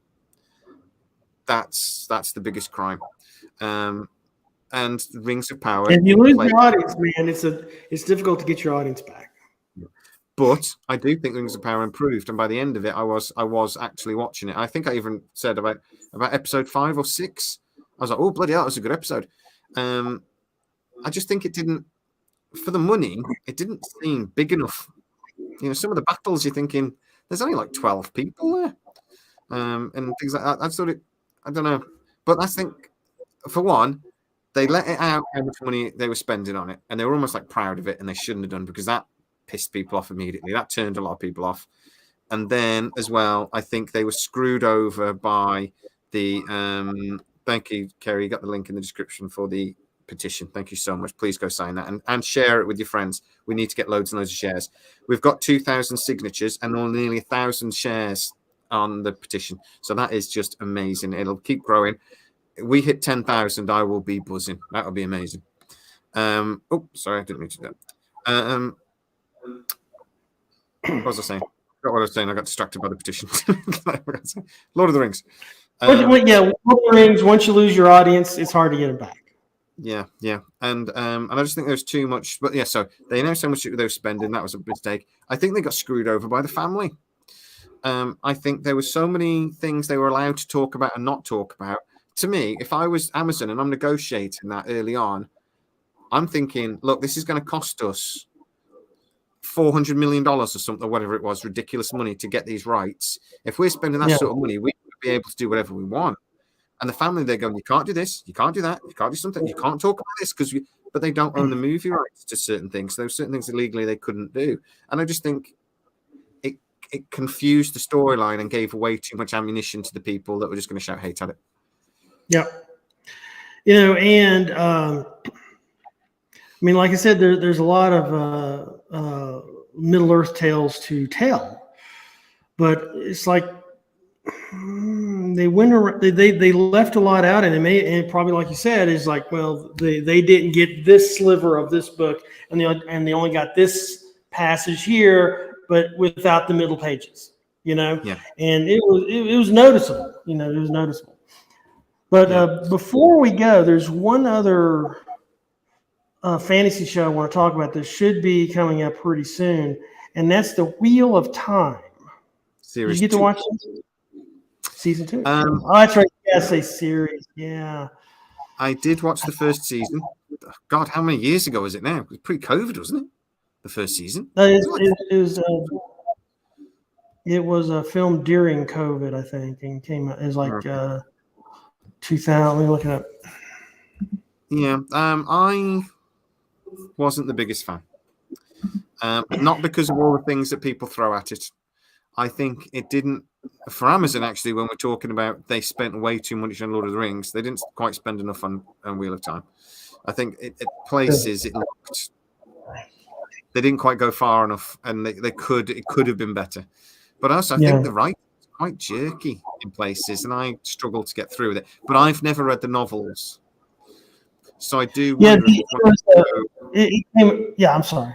that's the biggest crime. And Rings of Power. And you lose your audience, man. It's difficult to get your audience back. But I do think Rings of Power improved, and by the end of it, I was actually watching it. I think I even said about episode 5 or 6. I was like, oh bloody hell, that was a good episode. I just think it didn't, for the money, it didn't seem big enough. You know, some of the battles you're thinking there's only like 12 people there, and things like that. I don't know, but I think for one, they let it out how much money they were spending on it, and they were almost like proud of it, and they shouldn't have done, because that pissed people off immediately. That turned a lot of people off. And then as well, I think they were screwed over by the thank you, Kerry. You got the link in the description for the petition. Thank you so much. Please go sign that and share it with your friends. We need to get loads and loads of shares. We've got 2,000 signatures and nearly 1,000 shares on the petition. So that is just amazing. It'll keep growing. We hit 10,000, I will be buzzing. That'll be amazing. Oh, sorry, I didn't mean to do that. What was I saying? I forgot what I was saying. I got distracted by the petition. Lord of the Rings. Lord of the Rings. Once you lose your audience, it's hard to get them back. Yeah, and I just think there's too much. But yeah, so they know so much they were spending. That was a mistake. I think they got screwed over by the family. I think there were so many things they were allowed to talk about and not talk about. To me, if I was Amazon and I'm negotiating that early on, I'm thinking, look, this is going to cost us $400 million or something, or whatever it was, ridiculous money to get these rights. If we're spending that sort of money, we would be able to do whatever we want. And the family, they're going, you can't do this, you can't do that, you can't do something, you can't talk about this but they don't own the movie rights to certain things. There were certain things illegally they couldn't do. And I just think it confused the storyline and gave away too much ammunition to the people that were just going to shout hate at it. Yeah. And I mean, like I said, there's a lot of Middle Earth tales to tell, but it's like they went around, they left a lot out, and probably, like you said, is like, well, they didn't get this sliver of this book, and they only got this passage here, but without the middle pages, Yeah. And it was noticeable, it was noticeable. But before we go, there's one other fantasy show I want to talk about that should be coming up pretty soon, and that's the Wheel of Time. Series. Did you get to watch it? Season 2. Oh, that's right. Yes, a series. Yeah. I did watch the first season. God, how many years ago was it now? It was pre-COVID, wasn't it? The first season. It was filmed during COVID, I think, and came out as like 2000. Let me look it up. Yeah, I wasn't the biggest fan. Not because of all the things that people throw at it. I think it didn't. For Amazon, actually, when we're talking about they spent way too much on Lord of the Rings, they didn't quite spend enough on Wheel of Time. I think at places it looked. They didn't quite go far enough, and it could have been better. But also, I think the writing is quite jerky in places, and I struggle to get through with it. But I've never read the novels, so I do wonder. I'm sorry.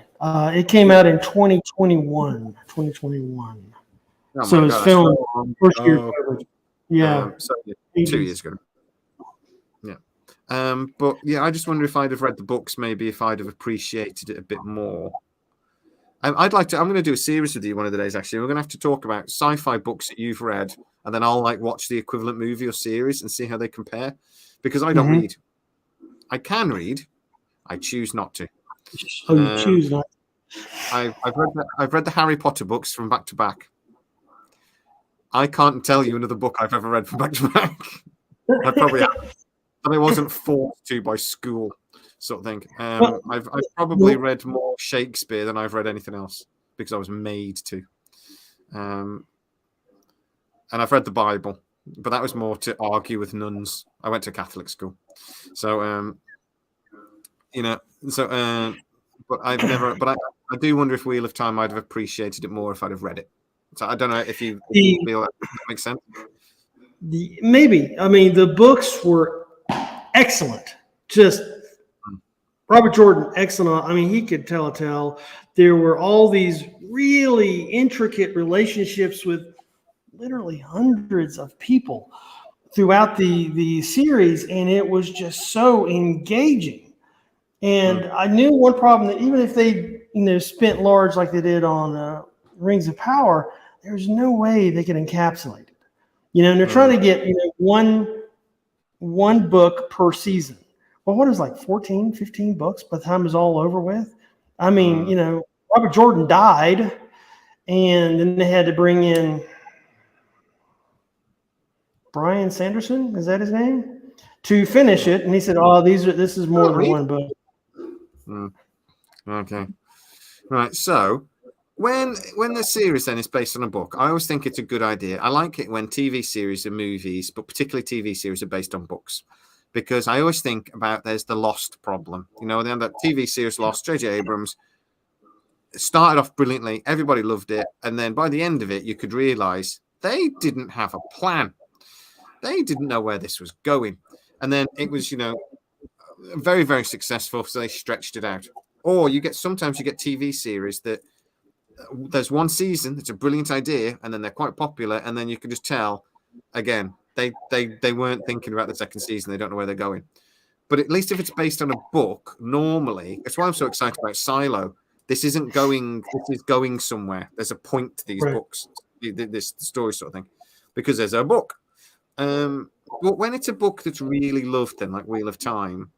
It came out in 2021. Oh so it's filmed first year. Yeah. So 2 years ago. Yeah. But yeah, I just wonder if I'd have read the books, maybe if I'd have appreciated it a bit more. I'm going to do a series with you one of the days, actually. We're going to have to talk about sci-fi books that you've read, and then I'll watch the equivalent movie or series and see how they compare. Because I don't read. I can read. I choose not to. Oh, you choose not. I've read the Harry Potter books from back to back. I can't tell you another book I've ever read from back to back. I probably have, but I wasn't forced to by school, sort of thing. I've probably read more Shakespeare than I've read anything else because I was made to. And I've read the Bible, but that was more to argue with nuns. I went to Catholic school, so but I've never. But I do wonder if Wheel of Time I'd have appreciated it more if I'd have read it. So I don't know if you feel that makes sense. Maybe. I mean, the books were excellent. Just Robert Jordan, excellent. I mean, he could tell a tale. There were all these really intricate relationships with literally hundreds of people throughout the series, and it was just so engaging. And I knew one problem, that even if they spent large like they did on Rings of Power, there's no way they could encapsulate it. And they're trying to get one book per season. Well, what is 14, 15 books by the time it's all over with? I mean, Robert Jordan died, and then they had to bring in Brian Sanderson, is that his name, to finish it. And he said, this is more than one book. Okay. Right. So when the series then is based on a book, I always think it's a good idea. I like it when TV series and movies, but particularly TV series, are based on books, because I always think about there's the Lost problem. That TV series Lost, J.J. Abrams started off brilliantly. Everybody loved it. And then by the end of it, you could realize they didn't have a plan. They didn't know where this was going. And then it was, very, very successful, so they stretched it out. Or sometimes you get TV series that there's one season that's a brilliant idea, and then they're quite popular, and then you can just tell, again, they weren't thinking about the second season. They don't know where they're going. But at least if it's based on a book, normally, that's why I'm so excited about Silo. This is going somewhere. There's a point to these books, this story sort of thing, because there's a book. But when it's a book that's really loved, then like Wheel of Time,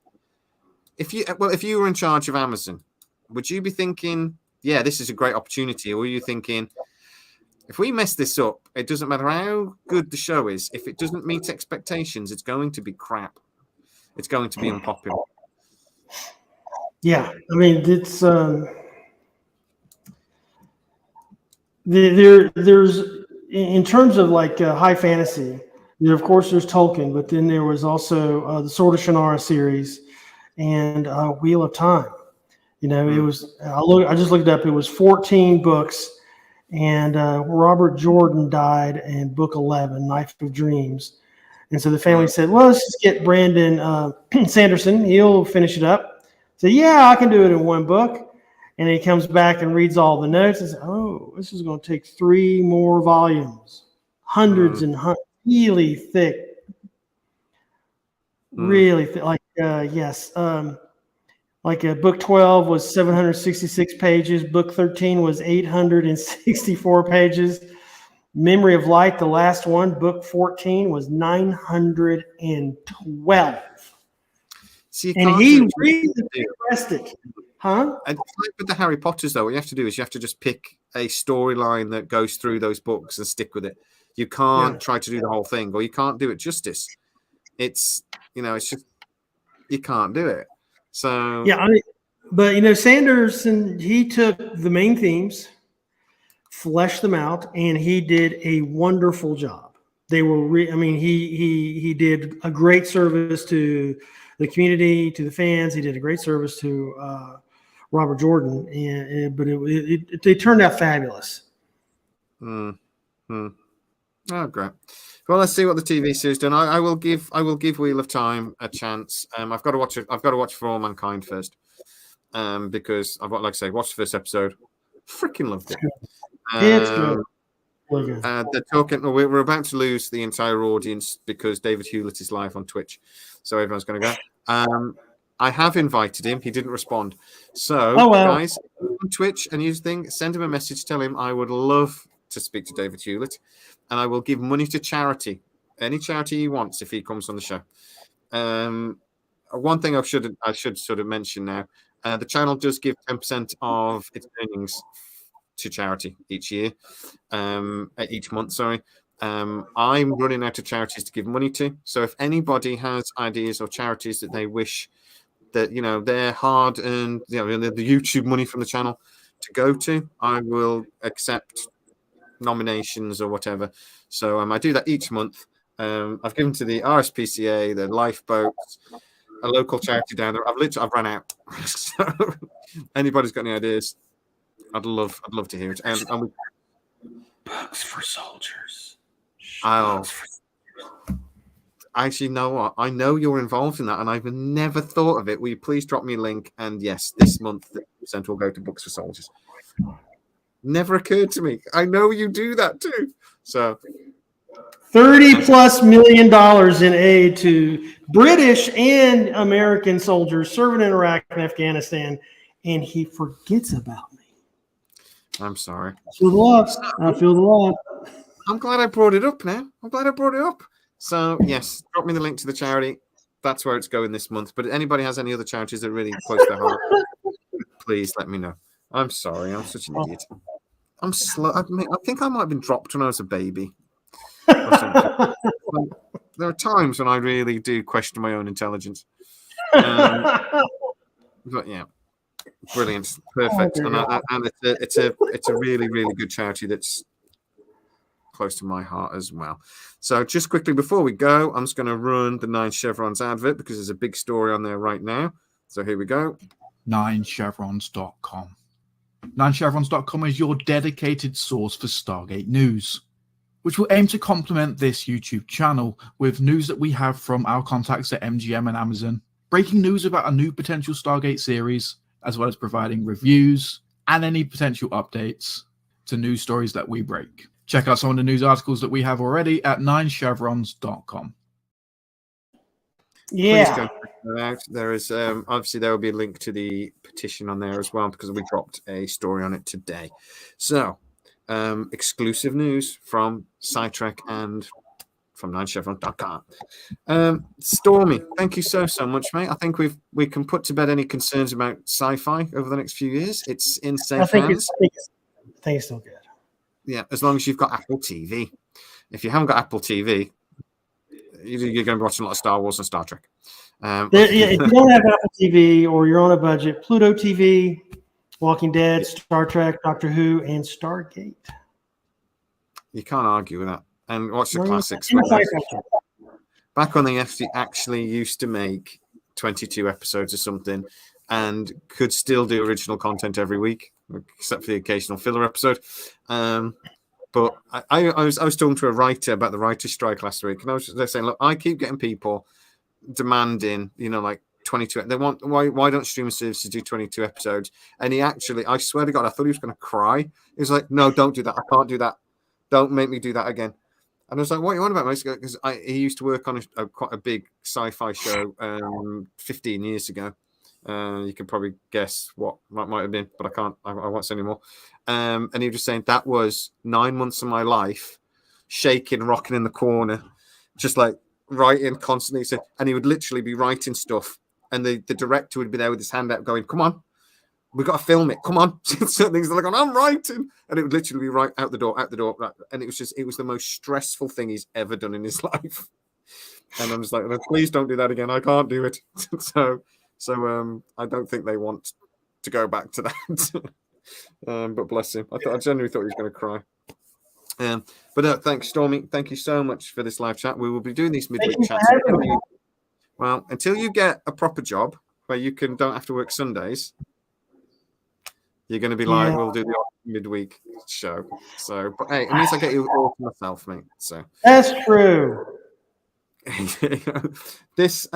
if you were in charge of Amazon, would you be thinking, yeah, this is a great opportunity, or are you thinking, if we mess this up, it doesn't matter how good the show is, if it doesn't meet expectations, it's going to be crap. It's going to be unpopular. Yeah, I mean, it's there's in terms of like high fantasy. Of course, there's Tolkien, but then there was also the Sword of Shannara series and Wheel of Time. You know, it was. I just looked it up. It was 14 books, and Robert Jordan died in book 11, Knife of Dreams. And so the family said, well, let's just get Brandon Sanderson. He'll finish it up. So, yeah, I can do it in one book. And he comes back and reads all the notes and says, oh, this is going to take 3 more volumes. Hundreds and hundreds. Really thick. Really thick. Like, yes. Like book 12 was 766 pages. Book 13 was 864 pages. Memory of Light, the last one, book 14, was 912. See, and he really pressed it. Huh? And like with the Harry Potters, though, what you have to do is you have to just pick a storyline that goes through those books and stick with it. You can't try to do the whole thing, or you can't do it justice. It's, it's just, you can't do it. So yeah, but Sanderson, he took the main themes, fleshed them out, and he did a wonderful job. They were, he did a great service to the community, to the fans. He did a great service to Robert Jordan, but they turned out fabulous. Oh, great. Well, let's see what the TV series done. I will give Wheel of Time a chance. I've got to watch it. I've got to watch For All Mankind first, because I've got, like I say, watched the first episode. Freaking loved it. It's good. They're talking. We're about to lose the entire audience because David Hewlett is live on Twitch, so everyone's going to go. I have invited him. He didn't respond. So, guys, on Twitch and use thing, send him a message. Tell him I would love to speak to David Hewlett, and I will give money to charity, any charity he wants, if he comes on the show. One thing I should sort of mention now: the channel does give 10% of its earnings to charity each year, each month. Sorry. I'm running out of charities to give money to. So if anybody has ideas or charities that they wish that they're hard earned, the YouTube money from the channel to go to, I will accept nominations or whatever. So I do that each month. I've given to the RSPCA, the Lifeboats, a local charity down there. I've run out. So anybody's got any ideas, I'd love to hear it. And Books for Soldiers. Actually, know what? I know you're involved in that, and I've never thought of it. Will you please drop me a link? And yes, this month the percent will go to Books for Soldiers. Never occurred to me. I know you do that too. So $30+ million in aid to British and American soldiers serving in Iraq and Afghanistan, and he forgets about me. I'm sorry. I feel the love. I'm glad I brought it up now. So, yes, drop me the link to the charity. That's where it's going this month. But if anybody has any other charities that are really close to their heart, please let me know. I'm sorry. I'm such an idiot. I'm slow. I think I might have been dropped when I was a baby. Or something. There are times when I really do question my own intelligence. But, yeah. Brilliant. Perfect. And it's a really, really good charity that's close to my heart as well. So just quickly before we go, I'm just going to run the 9 Chevrons advert because there's a big story on there right now. So here we go. 9chevrons.com. 9chevrons.com is your dedicated source for Stargate news, which will aim to complement this YouTube channel with news that we have from our contacts at MGM and Amazon, breaking news about a new potential Stargate series, as well as providing reviews and any potential updates to news stories that we break. Check out some of the news articles that we have already at 9chevrons.com. Yeah. Please go check that out. There is obviously there will be a link to the petition on there as well because we dropped a story on it today. So exclusive news from Sci-Trek and from 9chevrons.com. Stormy, thank you so much, mate. I think we can put to bed any concerns about sci-fi over the next few years. It's in safe hands. I think it's still good. Yeah, as long as you've got Apple TV. If you haven't got Apple TV, you're going to be watching a lot of Star Wars and Star Trek. If you don't have Apple TV or you're on a budget, Pluto TV, Walking Dead, Star Trek, Doctor Who, and Stargate. You can't argue with that. And watch the classics. Back when they actually used to make 22 episodes or something and could still do original content every week, except for the occasional filler episode. But I was talking to a writer about the writer's strike last week, and they're saying, look, I keep getting people demanding, like 22. They want why don't streaming services do 22 episodes? And he actually, I swear to God, I thought he was going to cry. He was like, no, don't do that. I can't do that. Don't make me do that again. And I was like, what are you on about, mate? Because he used to work on quite a big sci-fi show 15 years ago. You can probably guess what might have been, but I won't say anymore. And he was just saying that was 9 months of my life, shaking, rocking in the corner, just like writing constantly. So, and he would literally be writing stuff, and the director would be there with his hand out, going, "Come on, we've got to film it. Come on." Certain things are like, "I'm writing," and it would literally be right out the door. Right. And it was the most stressful thing he's ever done in his life. And I'm just like, please don't do that again. I can't do it. So I don't think they want to go back to that. But bless him. I genuinely thought he was going to cry. But thanks, Stormy. Thank you so much for this live chat. We will be doing these midweek chats. Until you get a proper job where you don't have to work Sundays, you're going to be like, we'll do the midweek show. So, but hey, it means I get you all to myself, mate. So that's true. This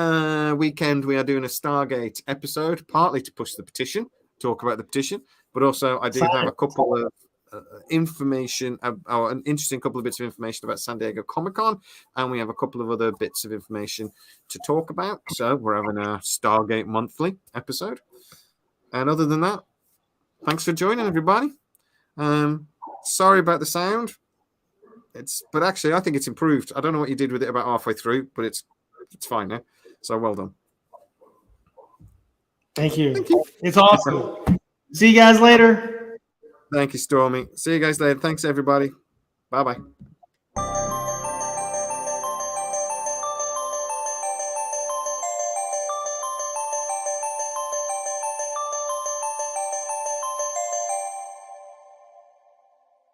weekend we are doing a Stargate episode, partly to push the petition, talk about the petition, but also I do have a couple of information or an interesting couple of bits of information about San Diego Comic-Con, and we have a couple of other bits of information to talk about. So we're having a Stargate monthly episode, and other than that, thanks for joining, everybody. Sorry about the sound. But actually, I think it's improved. I don't know what you did with it about halfway through, but it's fine now. So well done. Thank you. It's awesome. See you guys later. Thank you, Stormy. See you guys later. Thanks, everybody. Bye-bye.